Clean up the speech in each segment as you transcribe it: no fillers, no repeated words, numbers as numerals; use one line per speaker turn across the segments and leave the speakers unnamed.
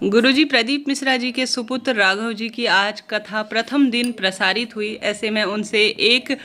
गुरुजी प्रदीप मिश्रा जी के सुपुत्र राघव जी की आज कथा प्रथम दिन प्रसारित हुई। ऐसे में उनसे एक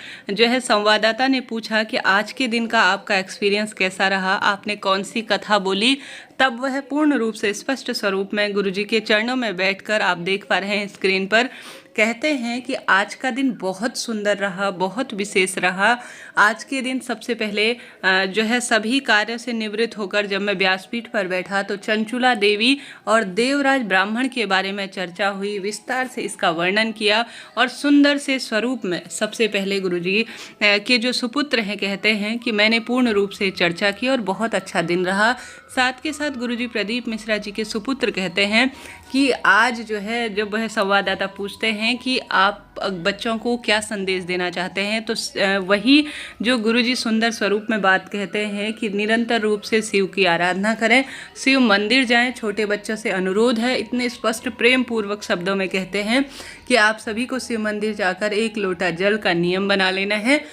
संवाददाता ने पूछा कि आज के दिन का आपका एक्सपीरियंस कैसा रहा, आपने कौन सी कथा बोली। तब वह पूर्ण रूप से स्पष्ट स्वरूप में गुरुजी के चरणों में बैठकर, आप देख पा रहे हैं स्क्रीन पर, कहते हैं कि आज का दिन बहुत सुंदर रहा, बहुत विशेष रहा। आज के दिन सबसे पहले सभी कार्यों से निवृत्त होकर जब मैं व्यासपीठ पर बैठा तो चंचुला देवी और देवराज ब्राह्मण के बारे में चर्चा हुई, विस्तार से इसका वर्णन किया और सुंदर से स्वरूप में सबसे पहले गुरुजी के जो सुपुत्र हैं कहते हैं कि मैंने पूर्ण रूप से चर्चा की और बहुत अच्छा दिन रहा। साथ के साथ गुरुजी प्रदीप मिश्रा जी के सुपुत्र कहते हैं कि आज जब वह संवाददाता पूछते हैं कि आप बच्चों को क्या संदेश देना चाहते हैं, तो वही जो गुरुजी सुंदर स्वरूप में बात कहते हैं कि निरंतर रूप से शिव की आराधना करें, शिव मंदिर जाएं, छोटे बच्चों से अनुरोध है। इतने स्पष्ट प्रेम पूर्वक शब्दों में कहते हैं कि आप सभी को शिव मंदिर जाकर 1 लोटा जल का नियम बना लेना है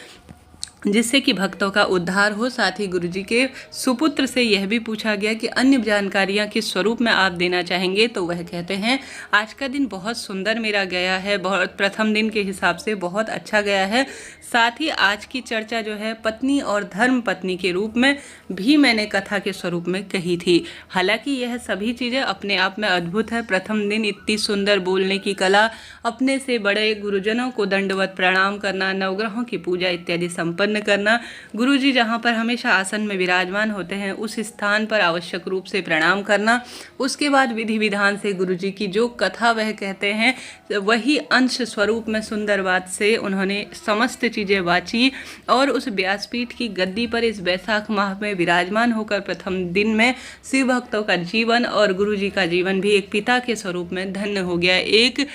जिससे कि भक्तों का उद्धार हो। साथ ही गुरुजी के सुपुत्र से यह भी पूछा गया कि अन्य जानकारियां किस स्वरूप में आप देना चाहेंगे, तो वह कहते हैं आज का दिन बहुत सुंदर मेरा गया है, बहुत प्रथम दिन के हिसाब से बहुत अच्छा गया है। साथ ही आज की चर्चा पत्नी और धर्म पत्नी के रूप में भी मैंने कथा के स्वरूप में कही थी। हालांकि यह सभी चीज़ें अपने आप में अद्भुत है। प्रथम दिन इतनी सुंदर बोलने की कला, अपने से बड़े गुरुजनों को दंडवत प्रणाम करना, नवग्रहों की पूजा इत्यादि संपन्न करना, गुरुजी जहाँ पर हमेशा आसन में विराजमान होते हैं उस स्थान पर आवश्यक रूप से प्रणाम करना। उसके बाद विधि विधान से गुरुजी की जो कथा वह कहते हैं वही अंश स्वरूप में सुंदर बात से उन्होंने समस्त चीज़ें वाची और उस व्यासपीठ की गद्दी पर इस वैशाख माह में विराजमान होकर प्रथम दिन में शिव भक्तों का जीवन और गुरुजी का जीवन भी एक पिता के स्वरूप में धन्य हो गया। एक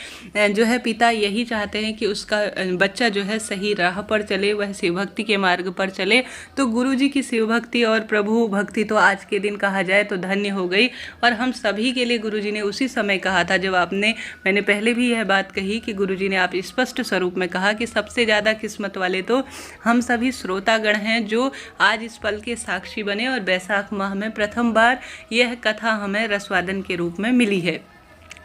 पिता यही चाहते हैं कि उसका बच्चा सही राह पर चले, वह शिव भक्ति के मार्ग पर चले। तो गुरुजी की शिव भक्ति और प्रभु भक्ति तो आज के दिन कहा जाए तो धन्य हो गई। और हम सभी के लिए गुरुजी ने उसी समय कहा था जब मैंने पहले भी यह बात कही कि गुरुजी ने आप स्पष्ट स्वरूप में कहा कि सबसे ज़्यादा किस्मत वाले तो हम सभी श्रोतागण हैं जो आज इस पल के साक्षी बने और वैशाख माह में प्रथम बार यह कथा हमें रसवादन के रूप में मिली है।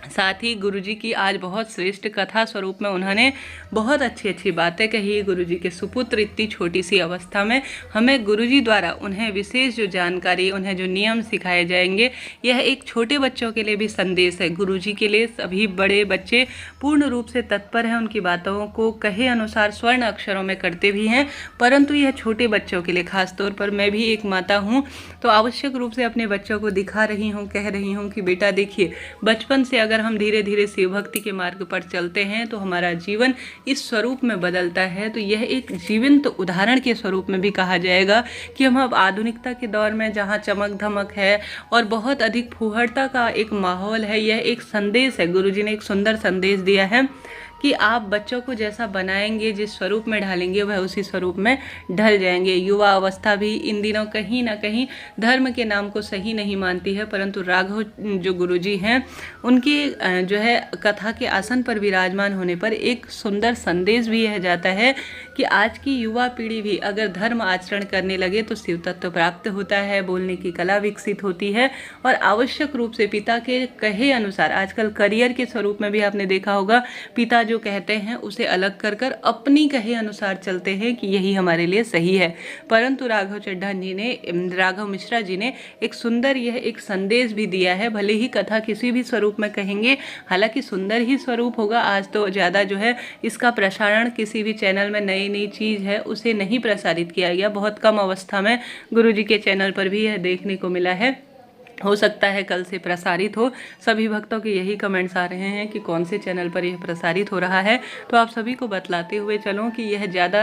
साथ ही गुरुजी की आज बहुत श्रेष्ठ कथा स्वरूप में उन्होंने बहुत अच्छी अच्छी बातें कही। गुरुजी के सुपुत्र इतनी छोटी सी अवस्था में हमें गुरुजी द्वारा उन्हें विशेष जो जानकारी, उन्हें जो नियम सिखाए जाएंगे, यह एक छोटे बच्चों के लिए भी संदेश है। गुरुजी के लिए सभी बड़े बच्चे पूर्ण रूप से तत्पर हैं, उनकी बातों को कहे अनुसार स्वर्ण अक्षरों में करते भी हैं, परंतु यह छोटे बच्चों के लिए, खास तौर पर मैं भी एक माता हूँ तो आवश्यक रूप से अपने बच्चों को दिखा रही हूँ, कह रही हूँ कि बेटा देखिए, बचपन से अगर हम धीरे धीरे शिव भक्ति के मार्ग पर चलते हैं तो हमारा जीवन इस स्वरूप में बदलता है। तो यह एक जीवंत उदाहरण के स्वरूप में भी कहा जाएगा कि हम अब आधुनिकता के दौर में जहाँ चमक धमक है और बहुत अधिक फूहड़ता का एक माहौल है, यह एक संदेश है। गुरुजी ने एक सुंदर संदेश दिया है कि आप बच्चों को जैसा बनाएंगे, जिस स्वरूप में ढालेंगे, वह उसी स्वरूप में ढल जाएंगे। युवा अवस्था भी इन दिनों कहीं ना कहीं धर्म के नाम को सही नहीं मानती है, परंतु राघव जो गुरुजी हैं उनके कथा के आसन पर विराजमान होने पर एक सुंदर संदेश भी यह जाता है कि आज की युवा पीढ़ी भी अगर धर्म आचरण करने लगे तो शिव तत्व प्राप्त होता है, बोलने की कला विकसित होती है और आवश्यक रूप से पिता के कहे अनुसार, आजकल करियर के स्वरूप में भी आपने देखा होगा, पिता जो कहते हैं उसे अलग कर कर अपनी कहे अनुसार चलते हैं कि यही हमारे लिए सही है। परंतु राघव मिश्रा जी ने एक सुंदर यह एक संदेश भी दिया है। भले ही कथा किसी भी स्वरूप में कहेंगे, हालांकि सुंदर ही स्वरूप होगा। आज तो ज़्यादा इसका प्रसारण किसी भी चैनल में नई नई चीज़ है उसे नहीं प्रसारित किया गया, बहुत कम अवस्था में गुरुजी के चैनल पर भी यह देखने को मिला है। हो सकता है कल से प्रसारित हो। सभी भक्तों के यही कमेंट्स आ रहे हैं कि कौन से चैनल पर यह प्रसारित हो रहा है, तो आप सभी को बतलाते हुए चलूं कि यह ज़्यादा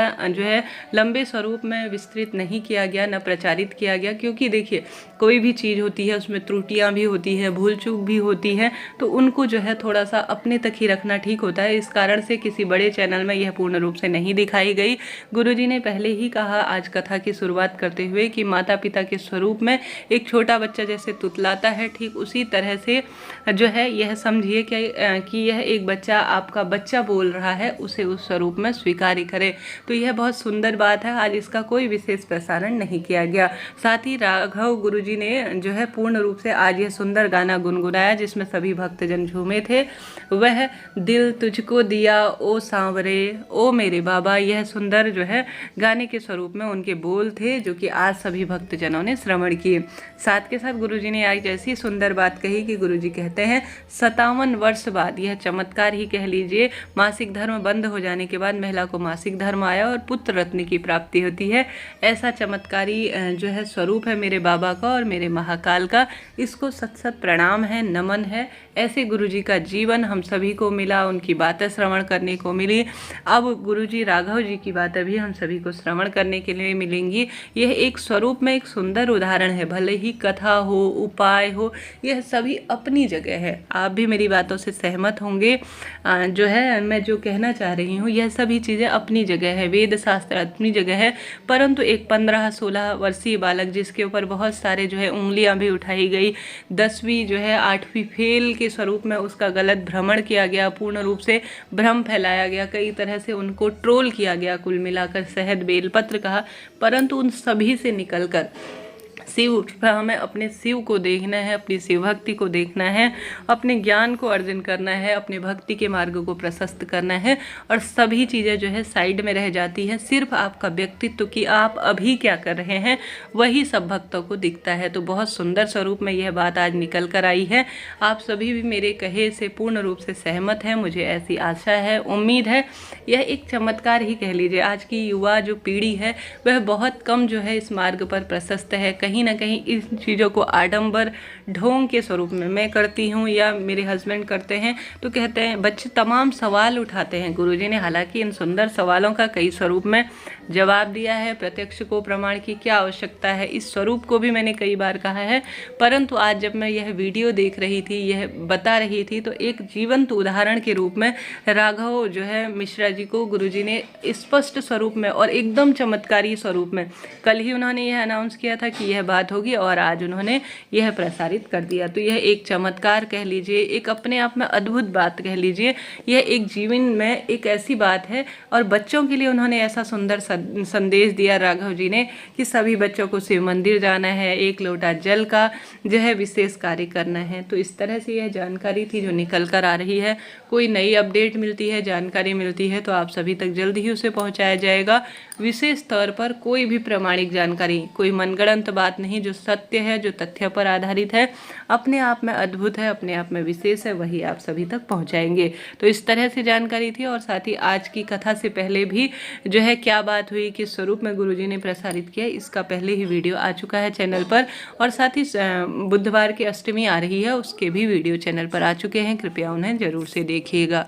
लंबे स्वरूप में विस्तृत नहीं किया गया, न प्रचारित किया गया, क्योंकि देखिए कोई भी चीज़ होती है उसमें त्रुटियां भी होती है, भूल चूक भी होती है, तो उनको थोड़ा सा अपने तक ही रखना ठीक होता है। इस कारण से किसी बड़े चैनल में यह पूर्ण रूप से नहीं दिखाई गई। गुरुजी ने पहले ही कहा आज कथा की शुरुआत करते हुए कि माता पिता के स्वरूप में एक छोटा बच्चा जैसे तुतलाता है, ठीक उसी तरह से जो है यह समझिए कि यह एक बच्चा आपका बच्चा बोल रहा है, उसे उस स्वरूप में स्वीकार करें। तो यह बहुत सुंदर बात है। आज इसका कोई विशेष प्रसारण नहीं किया गया। साथ ही राघव गुरुजी ने जो है पूर्ण रूप से आज यह सुंदर गाना गुनगुनाया जिसमें सभी भक्तजन झूमे थे। वह दिल तुझको दिया ओ सांवरे ओ मेरे बाबा, यह सुंदर जो है गाने के स्वरूप में उनके बोल थे जो कि आज सभी भक्तजनों ने श्रवण किए। साथ के साथ गुरुजी ने आज ऐसी सुंदर बात कही कि गुरुजी कहते हैं 57 वर्ष बाद, यह चमत्कार ही कह लीजिए, मासिक धर्म बंद हो जाने के बाद महिला को मासिक धर्म आया और पुत्र रत्न की प्राप्ति होती है। ऐसा चमत्कारी जो है स्वरूप है मेरे बाबा का और मेरे महाकाल का। इसको सत सत प्रणाम है, नमन है। ऐसे गुरुजी का जीवन हम सभी को मिला, उनकी बातें श्रवण करने को मिली। अब गुरुजी राघव जी की बातें भी हम सभी को श्रवण करने के लिए मिलेंगी। यह एक स्वरूप में एक सुंदर उदाहरण है। भले ही कथा हो, उपाय हो, यह सभी अपनी जगह है। आप भी मेरी बातों से सहमत होंगे। जो है मैं जो कहना चाह रही हूँ, यह सभी चीज़ें अपनी जगह है, वेद शास्त्र अपनी जगह है। परंतु एक 15-16 वर्षीय बालक जिसके ऊपर बहुत सारे जो है उंगलियां भी उठाई गई, 10वीं जो है 8वीं फेल के स्वरूप में उसका गलत भ्रमण किया गया, पूर्ण रूप से भ्रम फैलाया गया, कई तरह से उनको ट्रोल किया गया, कुल मिलाकर शहद बेलपत्र कहा। परंतु उन सभी से निकलकर शिव पर हमें अपने शिव को देखना है, अपनी शिव भक्ति को देखना है, अपने ज्ञान को अर्जन करना है, अपने भक्ति के मार्ग को प्रशस्त करना है और सभी चीज़ें जो है साइड में रह जाती हैं। सिर्फ आपका व्यक्तित्व कि आप अभी क्या कर रहे हैं वही सब भक्तों को दिखता है। तो बहुत सुंदर स्वरूप में यह बात आज निकल कर आई है। आप सभी भी मेरे कहे से पूर्ण रूप से सहमत हैं, मुझे ऐसी आशा है, उम्मीद है। यह एक चमत्कार ही कह लीजिए। आज की युवा जो पीढ़ी है वह बहुत कम जो है इस मार्ग पर प्रशस्त है। कहीं ना कहीं इन चीज़ों को आडंबर ढोंग के स्वरूप में मैं करती हूँ या मेरे हस्बैंड करते हैं तो कहते हैं, बच्चे तमाम सवाल उठाते हैं। गुरुजी ने हालांकि इन सुंदर सवालों का कई स्वरूप में जवाब दिया है। प्रत्यक्ष को प्रमाण की क्या आवश्यकता है, इस स्वरूप को भी मैंने कई बार कहा है। परंतु आज जब मैं यह वीडियो देख रही थी, यह बता रही थी, तो एक जीवंत उदाहरण के रूप में राघव जो है मिश्रा जी को गुरुजी ने स्पष्ट स्वरूप में और एकदम चमत्कारी स्वरूप में, कल ही उन्होंने यह अनाउंस किया था कि यह बात होगी और आज उन्होंने यह प्रसारित कर दिया। तो यह एक चमत्कार कह लीजिए, एक अपने आप में अद्भुत बात कह लीजिए। यह एक जीवन में एक ऐसी बात है और बच्चों के लिए उन्होंने ऐसा सुंदर संदेश दिया राघव जी ने कि सभी बच्चों को शिव मंदिर जाना है, 1 लोटा जल का जो है विशेष कार्य करना है। तो इस तरह से यह जानकारी थी जो निकल कर आ रही है। कोई नई अपडेट मिलती है, जानकारी मिलती है तो आप सभी तक जल्द ही उसे पहुंचाया जाएगा। विशेष तौर पर कोई भी प्रामाणिक जानकारी, कोई मनगढ़ंत बात नहीं, जो सत्य है, जो तथ्य पर आधारित है, अपने आप में अद्भुत है, अपने आप में विशेष है, वही आप सभी तक पहुंचाएंगे। तो इस तरह से जानकारी थी। और साथ ही आज की कथा से पहले भी जो है क्या बात हुई, किस स्वरूप में गुरुजी ने प्रसारित किया, इसका पहले ही वीडियो आ चुका है चैनल पर। और साथ ही बुधवार की अष्टमी आ रही है, उसके भी वीडियो चैनल पर आ चुके हैं। कृपया उन्हें जरूर से देखिएगा।